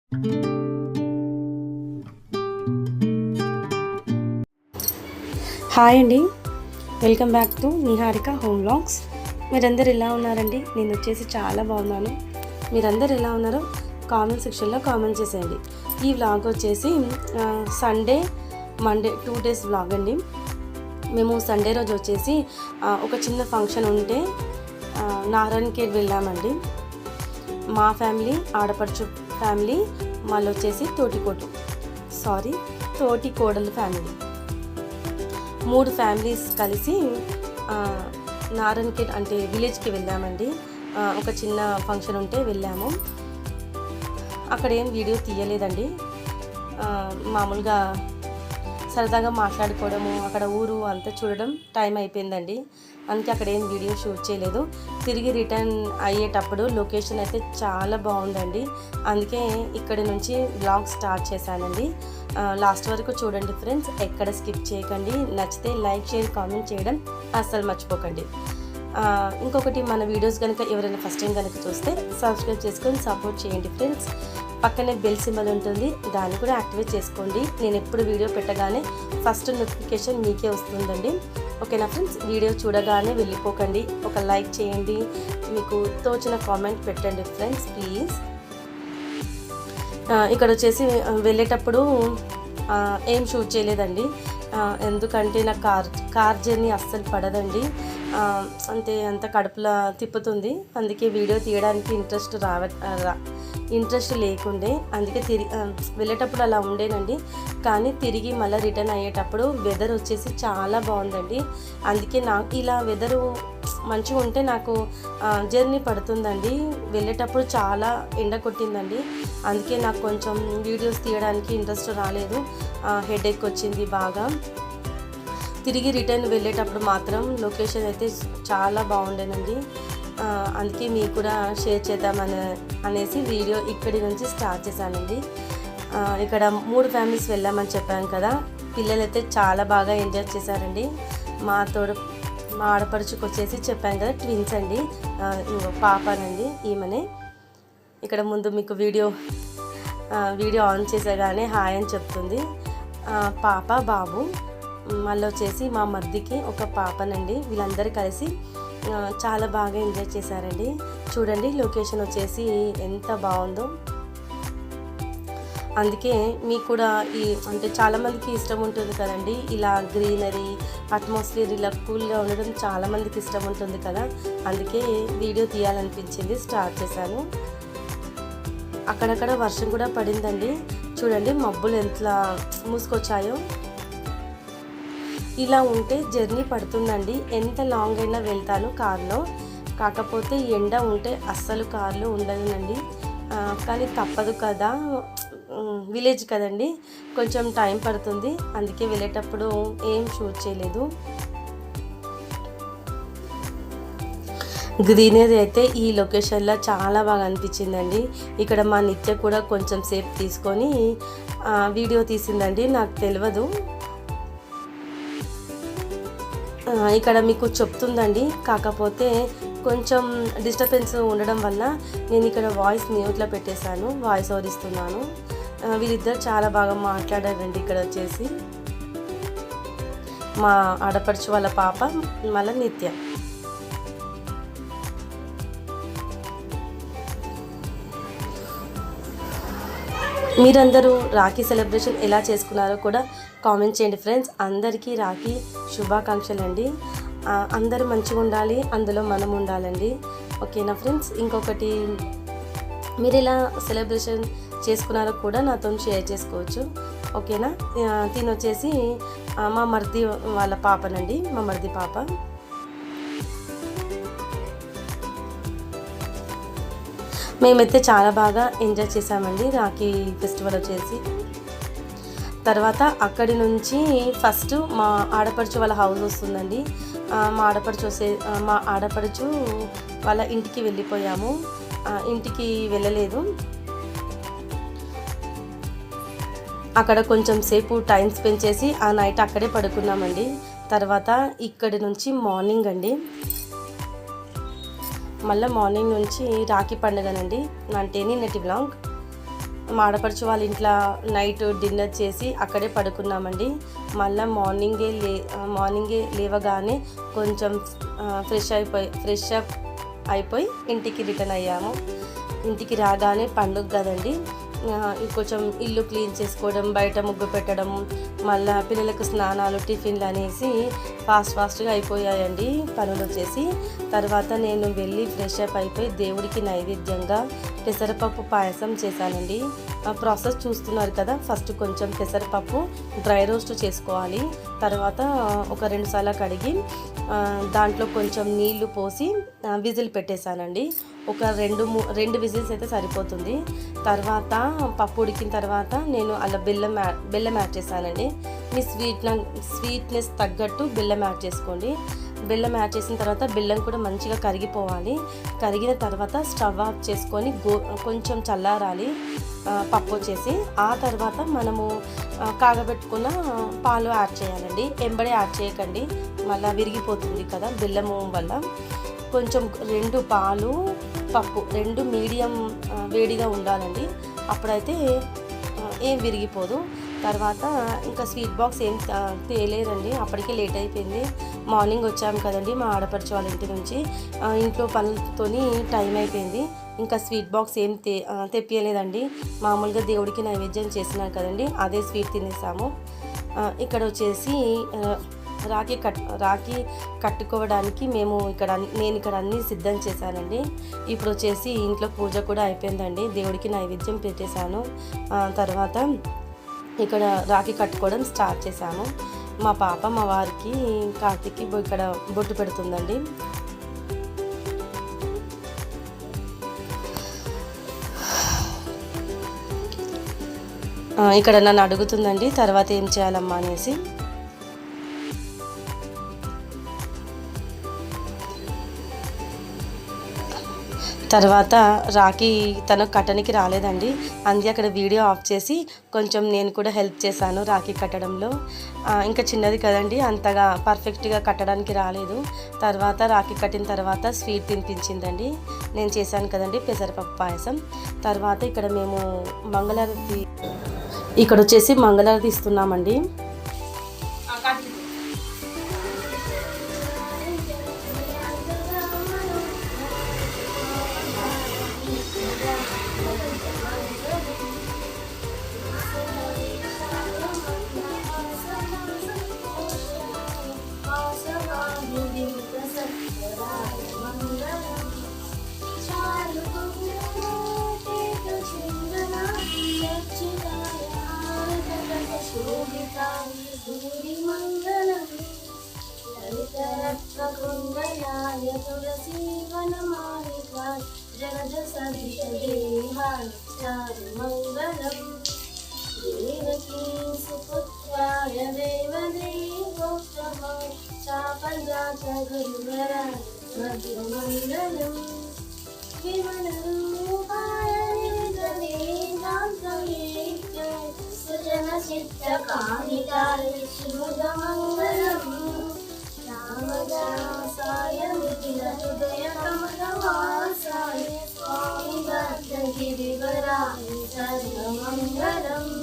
Hi అండి, welcome back to Niharika home vlogs. మీరందరు ఎలా ఉన్నారండి? నేను వచ్చేసి చాలా బాగున్నాను. మీరందరు ఎలా ఉన్నారో కామెంట్ సెక్షన్లో కామెంట్ చేసేయండి. ఈ వ్లాగ్ వచ్చేసి సండే మండే 2 days వ్లాగ్ అండి. మేము సండే రోజు వచ్చేసి ఒక చిన్న ఫంక్షన్ ఉంటే నారాయణఖేడ్ వెళ్ళామండి. మా ఫ్యామిలీ, ఆడపడుచు ఫ్యామిలీ, మళ్ళీ వచ్చేసి తోటి కోడలు ఫ్యామిలీ, 3 ఫ్యామిలీస్ కలిసి నారాయణఖేడ్ అంటే విలేజ్కి వెళ్ళామండి. ఒక చిన్న ఫంక్షన్ ఉంటే వెళ్ళాము. అక్కడ ఏం వీడియో తీయలేదండి. మామూలుగా సరదాగా మాట్లాడుకోవడము, అక్కడ ఊరు అంతా చూడడం టైం అయిపోయిందండి. అందుకే అక్కడ ఏం వీడియో షూట్ చేయలేదు. తిరిగి రిటర్న్ అయ్యేటప్పుడు లొకేషన్ అయితే చాలా బాగుందండి. అందుకే ఇక్కడి నుంచి వ్లాగ్ స్టార్ట్ చేశానండి. లాస్ట్ వరకు చూడండి ఫ్రెండ్స్, ఎక్కడ స్కిప్ చేయకండి. నచ్చితే లైక్, షేర్, కామెంట్ చేయడం అస్సలు మర్చిపోకండి. ఇంకొకటి, మన వీడియోస్ కనుక ఎవరైనా ఫస్ట్ టైం కనుక చూస్తే సబ్స్క్రైబ్ చేసుకొని సపోర్ట్ చేయండి ఫ్రెండ్స్. పక్కనే బెల్ సింబల్ ఉంటుంది, దాన్ని కూడా యాక్టివేట్ చేసుకోండి. నేను ఎప్పుడు వీడియో పెట్టగానే ఫస్ట్ నోటిఫికేషన్ మీకే వస్తుందండి. ఓకేనా ఫ్రెండ్స్? వీడియో చూడగానే వెళ్ళిపోకండి, ఒక లైక్ చేయండి, మీకు తోచిన కామెంట్ పెట్టండి ఫ్రెండ్స్ ప్లీజ్. ఇక్కడ వచ్చేసి వెళ్ళేటప్పుడు ఏం షూట్ చేయలేదండి. ఎందుకంటే నాకు కార్ జర్నీ అస్సలు పడదండి. అంత కడుపులా తిప్పుతుంది. అందుకే వీడియో తీయడానికి ఇంట్రెస్ట్ లేకుండే. అందుకే వెళ్ళేటప్పుడు అలా ఉండేనండి. కానీ తిరిగి మళ్ళీ రిటర్న్ అయ్యేటప్పుడు వెదర్ వచ్చేసి చాలా బాగుందండి. అందుకే నాకు ఇలా వెదరు మంచిగా ఉంటే నాకు జర్నీ పడుతుందండి. వెళ్ళేటప్పుడు చాలా ఎండ కొట్టిందండి. అందుకే నాకు కొంచెం వీడియోస్ తీయడానికి ఇంట్రెస్ట్ రాలేదు. హెడేక్ వచ్చింది బాగా. తిరిగి రిటర్న్ వెళ్ళేటప్పుడు మాత్రం లొకేషన్ అయితే చాలా బాగుండేనండి. అందుకే మీకు కూడా షేర్ అనేసి వీడియో ఇక్కడి నుంచి స్టార్ట్ చేశానండి. ఇక్కడ 3 ఫ్యామిలీస్ వెళ్ళామని చెప్పాను కదా. పిల్లలైతే చాలా బాగా ఎంజాయ్ చేశారండి. మా ఆడపడుచుకు వచ్చేసి చెప్పాను కదా, ట్విన్స్ అండి, పాపనండి ఈమెనే. ఇక్కడ ముందు మీకు వీడియో ఆన్ చేసేగానే హాయ్ అని చెప్తుంది. పాప, బాబు. మళ్ళీ వచ్చేసి మా మర్దికి ఒక పాపనండి. వీళ్ళందరూ కలిసి చాలా బాగా ఎంజాయ్ చేశారండి. చూడండి లొకేషన్ వచ్చేసి ఎంత బాగుందో. అందుకే మీకు కూడా అంటే చాలామందికి ఇష్టం ఉంటుంది కదండి, ఇలా గ్రీనరీ అట్మాస్ఫియర్ ఇలా కూల్గా ఉండడం చాలామందికి ఇష్టం ఉంటుంది కదా. అందుకే వీడియో తీయాలనిపించింది, స్టార్ట్ చేశాను. అక్కడక్కడ వర్షం కూడా పడిందండి. చూడండి మబ్బులు ఎంత మూసుకొచ్చాయో. ఇలా ఉంటే జర్నీ పడుతుందండి. ఎంత లాంగ్ అయినా వెళ్తాను కార్లో. కాకపోతే ఎండ ఉంటే అస్సలు కార్లో ఉండదునండి. కానీ తప్పదు కదా, విలేజ్ కదండి, కొంచెం టైం పడుతుంది. అందుకే వెళ్ళేటప్పుడు ఏం షూట్ చేయలేదు. గ్రీనరీ అయితే ఈ లొకేషన్లో చాలా బాగా అనిపించిందండి. ఇక్కడ మా నిత్య కూడా కొంచెం సేపు తీసుకొని వీడియో తీసిందండి. నాకు తెలియదు, ఇక్కడ మీకు చెప్తుందండి. కాకపోతే కొంచెం డిస్టర్బెన్స్ ఉండడం వల్ల నేను ఇక్కడ వాయిస్ మ్యూట్లో పెట్టేశాను, వాయిస్ ఓవర్ ఇస్తున్నాను. వీళ్ళిద్దరు చాలా బాగా మాట్లాడారండి. ఇక్కడ వచ్చేసి మా ఆడపడుచు వాళ్ళ పాప, మళ్ళీ నిత్య. మీరందరూ రాఖీ సెలబ్రేషన్ ఎలా చేసుకున్నారో కూడా కామెంట్ చేయండి ఫ్రెండ్స్. అందరికీ రాఖీ శుభాకాంక్షలు అండి. అందరూ మంచిగా ఉండాలి, అందులో మనం ఉండాలండి. ఓకేనా ఫ్రెండ్స్? ఇంకొకటి, మీరు ఎలా సెలబ్రేషన్ చేసుకున్నారో కూడా నాతో షేర్ చేసుకోవచ్చు. ఓకేనా? తిని వచ్చేసి మా మర్ది వాళ్ళ పాపనండి, మా మర్ది పాప. మేమైతే చాలా బాగా ఎంజాయ్ చేసామండి రాఖీ ఫెస్టివల్ వచ్చేసి. తర్వాత అక్కడి నుంచి ఫస్ట్ మా ఆడపడుచు వాళ్ళ హౌస్ వస్తుందండి. మా ఆడపడుచు వాళ్ళ ఇంటికి వెళ్ళిపోయాము. ఇంటికి వెళ్ళలేదు, అక్కడ కొంచెం సేపు టైం స్పెండ్ చేసి ఆ నైట్ అక్కడే పడుకున్నామండి. తర్వాత ఇక్కడి నుంచి మార్నింగ్ అండి, మళ్ళీ మార్నింగ్ నుంచి రాఖీ పండుగనండి. అంటే నిన్నటి వ్లాగ్. మా ఆడపడుచు వాళ్ళ ఇంట్లో నైట్ డిన్నర్ చేసి అక్కడే పడుకున్నామండి. మళ్ళీ మార్నింగే లేవగానే కొంచెం ఫ్రెష్ అప్ అయిపోయి ఇంటికి రిటర్న్ అయ్యాము. ఇంటికి రాగానే పండుగ కదండి, కొంచెం ఇల్లు క్లీన్ చేసుకోవడం, బయట ముగ్గు పెట్టడం, మళ్ళీ పిల్లలకు స్నానాలు, టిఫిన్లు అనేసి ఫాస్ట్గా అయిపోయాయండి పనులు వచ్చేసి. తర్వాత నేను వెళ్ళి ఫ్రెష్ అప్ అయిపోయి దేవుడికి నైవేద్యంగా పెసరపప్పు పాయసం చేశానండి. ప్రాసెస్ చూస్తున్నారు కదా. ఫస్ట్ కొంచెం పెసరపప్పు డ్రై రోస్ట్ చేసుకోవాలి. తర్వాత ఒక 2 సార్లు కడిగి దాంట్లో కొంచెం నీళ్లు పోసి విజిల్ పెట్టేశానండి. ఒక 2 విజిల్స్ అయితే సరిపోతుంది. తర్వాత పప్పు ఉడికిన తర్వాత నేను అలా బెల్లం యాడ్ చేశానండి. మీ స్వీట్నెస్ తగ్గట్టు బెల్లం యాడ్ చేసుకోండి. బెల్లం యాడ్ చేసిన తర్వాత బెల్లం కూడా మంచిగా కరిగిపోవాలి. కరిగిన తర్వాత స్టవ్ ఆఫ్ చేసుకొని కొంచెం చల్లారాలి పప్పు వచ్చేసి. ఆ తర్వాత మనము కాగబెట్టుకున్న పాలు యాడ్ చేయాలండి. ఎంబడే యాడ్ చేయకండి, మళ్ళీ విరిగిపోతుంది కదా బెల్లము వల్ల. కొంచెం 2 పాలు పప్పు 2 మీడియం వేడిగా ఉండాలండి, అప్పుడైతే ఏం విరిగిపోదు. తర్వాత ఇంకా స్వీట్ బాక్స్ ఏం తేలేదండి, అప్పటికే లేట్ అయిపోయింది. మార్నింగ్ వచ్చాము కదండి మా ఆడపడుచు వాళ్ళ ఇంటి నుంచి, ఇంట్లో పనులతోని టైం అయిపోయింది. ఇంకా స్వీట్ బాక్స్ ఏం తెప్పియలేదండి. మామూలుగా దేవుడికి నైవేద్యం చేసినారు కదండి, అదే స్వీట్ తినేసాము. ఇక్కడ వచ్చేసి రాఖీ కట్టుకోవడానికి నేను ఇక్కడ అన్నీ సిద్ధం చేశానండి. ఇప్పుడు వచ్చేసి ఇంట్లో పూజ కూడా అయిపోయిందండి, దేవుడికి నైవేద్యం పెట్టేశాను. తర్వాత ఇక్కడ రాఖీ కట్టుకోవడం స్టార్ట్ చేశాము. మా పాప మా వారికి కార్తీక్కి ఇక్కడ బొట్టు పెడుతుందండి. ఇక్కడ నన్ను అడుగుతుందండి తర్వాత ఏం చేయాలమ్మా అనేసి. తర్వాత రాఖీ తను కట్టడానికి రాలేదండి, అందుకే అక్కడ వీడియో ఆఫ్ చేసి కొంచెం నేను కూడా హెల్ప్ చేశాను రాఖీ కట్టడంలో. ఇంకా చిన్నది కదండి, అంతగా పర్ఫెక్ట్గా కట్టడానికి రాలేదు. తర్వాత రాఖీ కట్టిన తర్వాత స్వీట్ తినిపించిందండి. నేను చేశాను కదండి పెసరపప్పు పాయసం. తర్వాత ఇక్కడ మేము ఇక్కడ వచ్చేసి మంగళారతి ఇస్తున్నామండి. ललितरत्नकुण्डलाय तुलसीवनमालिकाय जगदसविषदेहाय चारुमङ्गलम् देवकी सुपुत्राय देवदेवोत्तमाय शापजात गुरुवराय भद्रमङ्गलम् विमलरूपाय वेदवेदान्तवेद्याय सुजनचित्तकामिताय शुभमङ्गलम् रामदासाय निखिलहृदयकमलवासाय स्वामी भद्रगिरिवराय सर्वमङ्गलम्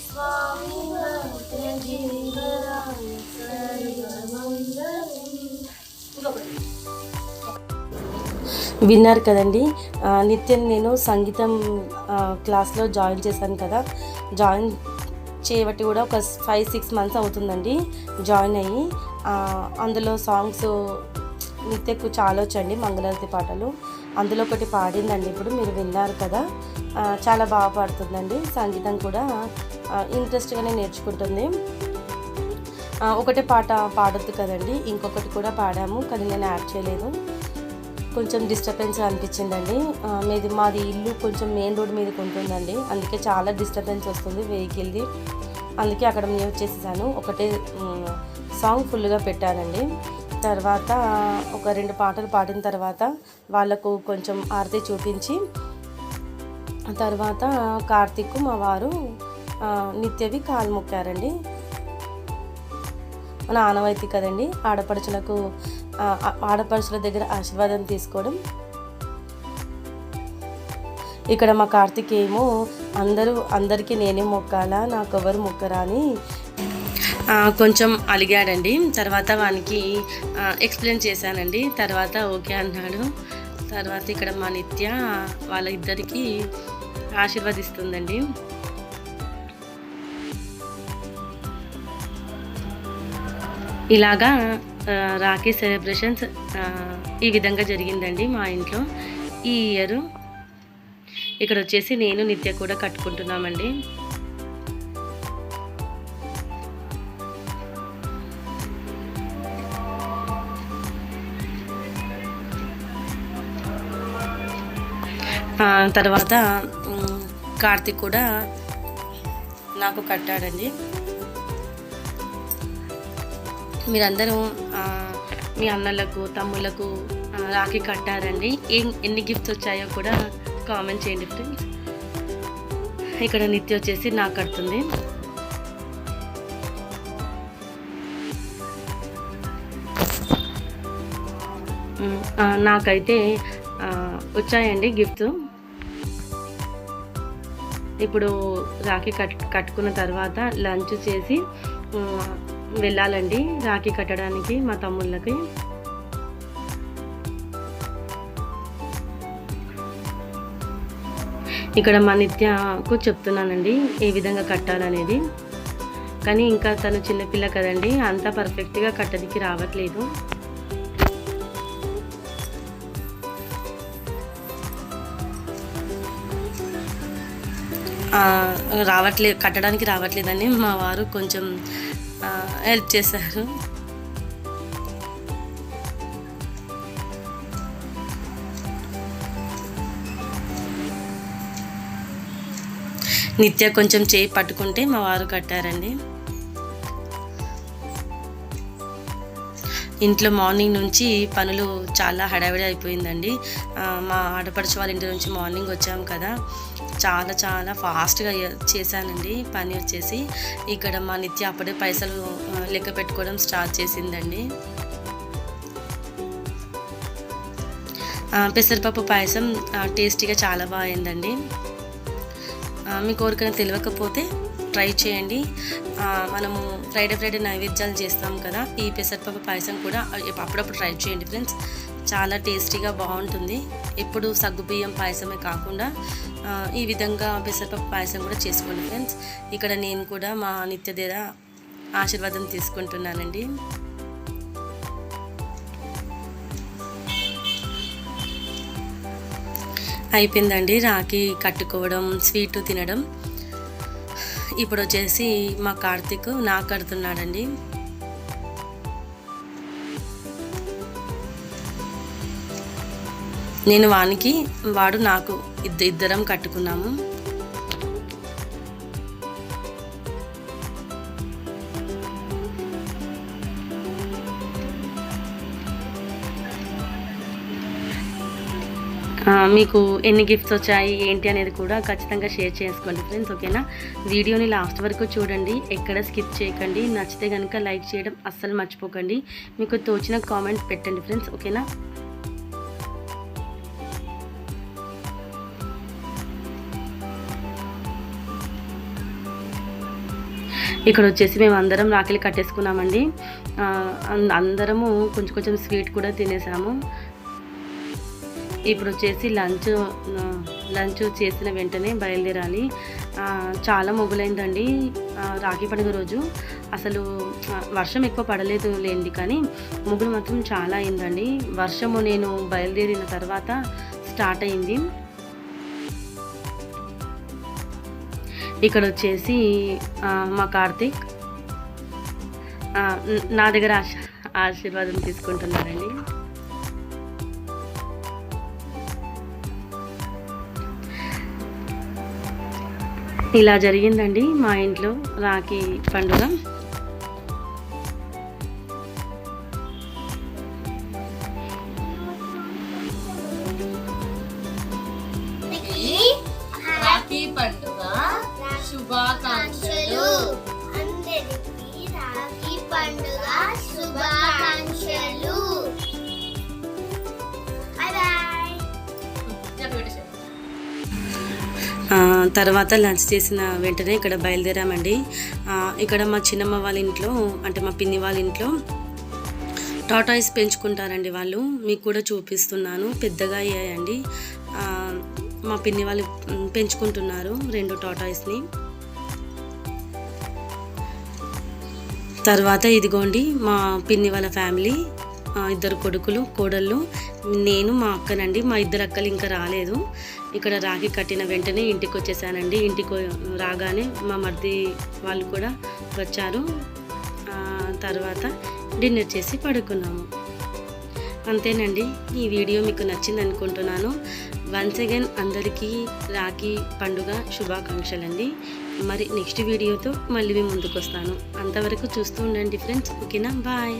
स्वामी भद्रगिरिवराय सर्वमङ्गलम्. విన్నారు కదండి, నిత్యం నేను సంగీతం క్లాస్లో జాయిన్ చేశాను కదా. జాయిన్ చేయబట్టి కూడా ఒక 5-6 మంత్స్ అవుతుందండి జాయిన్ అయ్యి. అందులో సాంగ్స్ నిత్యకు చాలా వచ్చండి మంగళారతి పాటలు. అందులో ఒకటి పాడిందండి, ఇప్పుడు మీరు విన్నారు కదా, చాలా బాగా పాడుతుందండి. సంగీతం కూడా ఇంట్రెస్ట్గానే నేర్చుకుంటుంది. ఒకటే పాట పాడొద్దు కదండి, ఇంకొకటి కూడా పాడాము, కానీ నేను యాడ్ చేయలేదు. కొంచెం డిస్టర్బెన్స్ అనిపించిందండి. మాది ఇల్లు కొంచెం మెయిన్ రోడ్ మీదకి ఉంటుందండి, అందుకే చాలా డిస్టర్బెన్స్ వస్తుంది వెహికల్ది. అందుకే అక్కడ మ్యూట్ చేసేసాను. ఒకటే సాంగ్ ఫుల్గా పెట్టానండి. తర్వాత ఒక 2 పాటలు పాడిన తర్వాత వాళ్ళకు కొంచెం ఆరతి చూపించి, తర్వాత కార్తీక్ మా వారు నిత్యవి కాలు మొక్కారండి. మన ఆనవాయితీ కదండి ఆడపడుచుల దగ్గర ఆశీర్వాదం తీసుకోవడం. ఇక్కడ మా కార్తీక్ ఏమో అందరికీ నేనే మొక్కాలా, నాకు ఎవరు మొక్కరా అని కొంచెం అలిగాడండి. తర్వాత వానికి ఎక్స్ప్లెయిన్ చేశానండి. తర్వాత ఓకే అన్నాడు. తర్వాత ఇక్కడ మా నిత్య వాళ్ళ ఇద్దరికి ఆశీర్వదిస్తుందండి. ఇలాగా రాఖీ సెలబ్రేషన్స్ ఈ విధంగా జరిగిందండి మా ఇంట్లో ఈ ఇయర్. ఇక్కడ వచ్చేసి నేను నిత్య కూడా కట్టుకుంటున్నామండి. తర్వాత కార్తీక్ కూడా నాకు కట్టాడండి. మీరందరూ మీ అన్నలకు తమ్ముళ్ళకు రాఖీ కట్టారండి. ఎన్ని గిఫ్ట్స్ వచ్చాయో కూడా కామెంట్ చేయండి ఫ్రెండ్స్. ఇక్కడ నిత్య వచ్చేసి నాకు కడుతుంది. నాకైతే వచ్చాయండి గిఫ్ట్స్. ఇప్పుడు రాఖీ కట్టుకున్న తర్వాత లంచ్ చేసి వెళ్ళాలండి రాఖీ కట్టడానికి మా తమ్ముళ్ళకి. ఇక్కడ మా నిత్యకు చెప్తున్నానండి ఏ విధంగా కట్టాలనేది. కానీ ఇంకా తను చిన్నపిల్ల కదండి, అంత పర్ఫెక్ట్గా కట్టడానికి రావట్లేదు. కట్టడానికి రావట్లేదని మా వారు కొంచెం హెల్ప్ చేశారు. నిత్య కొంచెం చేయి పట్టుకుంటే మా వారు కట్టారండి. ఇంట్లో మార్నింగ్ నుంచి పనులు చాలా హడావిడి అయిపోయిందండి. మా ఆడపడుచు వాళ్ళ ఇంటి నుంచి మార్నింగ్ వచ్చాము కదా, చాలా చాలా ఫాస్ట్గా చేశానండి పని వచ్చేసి. ఇక్కడ మా నిత్య అప్పుడే పైసలు లెక్క పెట్టుకోవడం స్టార్ట్ చేసిందండి. పెసరపప్పు పాయసం టేస్టీగా చాలా బాగా అయిందండి. మీకు ఎవరికైనా తెలియకపోతే ట్రై చేయండి. మనము ఫ్రైడే నైవేద్యాలు చేస్తాం కదా, ఈ పెసరపప్పు పాయసం కూడా అప్పుడప్పుడు ట్రై చేయండి ఫ్రెండ్స్. చాలా టేస్టీగా బాగుంటుంది. ఎప్పుడు సగ్గుబియ్యం పాయసమే కాకుండా ఈ విధంగా పెసరపప్పు పాయసం కూడా చేసుకోండి ఫ్రెండ్స్. ఇక్కడ నేను కూడా మా నిత్య దగ్గర ఆశీర్వాదం తీసుకుంటున్నానండి. అయిపోయిందండి రాఖీ కట్టుకోవడం, స్వీట్ తినడం. ఇప్పుడు వచ్చేసి మా కార్తీక్ నాకు కడుతున్నాడండి. నేను వానికి, వాడు నాకు ఇద్దరం కట్టుకున్నాము. మీకు ఎన్ని గిఫ్ట్స్ వచ్చాయి ఏంటి అనేది కూడా ఖచ్చితంగా షేర్ చేసుకోండి ఫ్రెండ్స్, ఓకేనా. వీడియోని లాస్ట్ వరకు చూడండి, ఎక్కడ స్కిప్ చేయకండి. నచ్చితే కనుక లైక్ చేయడం అస్సలు మర్చిపోకండి. మీకు తోచిన కామెంట్ పెట్టండి ఫ్రెండ్స్, ఓకేనా. ఇక్కడ వచ్చేసి మేము అందరం రాఖీలు కట్టేసుకున్నామండి. అందరము కొంచెం స్వీట్ కూడా తినేసాము. ఇప్పుడు వచ్చేసి లంచ్ చేసిన వెంటనే బయలుదేరాలి. చాలా మొగులైందండి రాఖీ పండుగ రోజు. అసలు వర్షం ఎక్కువ పడలేదు లేండి, కానీ మొగులు మాత్రం చాలా అయిందండి. వర్షము నేను బయలుదేరిన తర్వాత స్టార్ట్ అయింది. ఇక్కడ వచ్చేసి మా కార్తీక్ నా దగ్గర ఆశీర్వాదం తీసుకుంటున్నారండి. ఇలా జరిగిందండి మా ఇంట్లో రాఖీ పండుగ. రాఖీ పండుగ శుభాకాంక్షలు. అందరికీ రాఖీ పండుగ శుభాకాంక్షలు. Bye bye. తర్వాత లంచ్ చేసిన వెంటనే ఇక్కడ బయలుదేరామండి. ఇక్కడ మా చిన్నమ్మ వాళ్ళ ఇంట్లో, అంటే మా పిన్ని వాళ్ళ ఇంట్లో టాటాయిస్ పెంచుకుంటారండి వాళ్ళు. మీకు కూడా చూపిస్తున్నాను. పెద్దగా అయ్యాయండి. మా పిన్ని వాళ్ళు పెంచుకుంటున్నారు 2 టాటాయిస్ని. తర్వాత ఇదిగోండి మా పిన్ని వాళ్ళ ఫ్యామిలీ, 2 కొడుకులు, కోడళ్ళు, నేను, మా అక్కనండి. మా 2 అక్కలు ఇంకా రాలేదు. ఇక్కడ రాఖీ కట్టిన వెంటనే ఇంటికి వచ్చేసానండి. ఇంటికి రాగానే మా మరిది వాళ్ళు కూడా వచ్చారు. తర్వాత డిన్నర్ చేసి పడుకున్నాము. అంతేనండి. ఈ వీడియో మీకు నచ్చింది అనుకుంటున్నాను. వన్స్ అగైన్ అందరికీ రాఖీ పండుగ శుభాకాంక్షలండి. మరి నెక్స్ట్ వీడియోతో మళ్ళీ మీ ముందుకు వస్తాను. అంతవరకు చూస్తూ ఉండండి ఫ్రెండ్స్. ఓకేనా? బాయ్.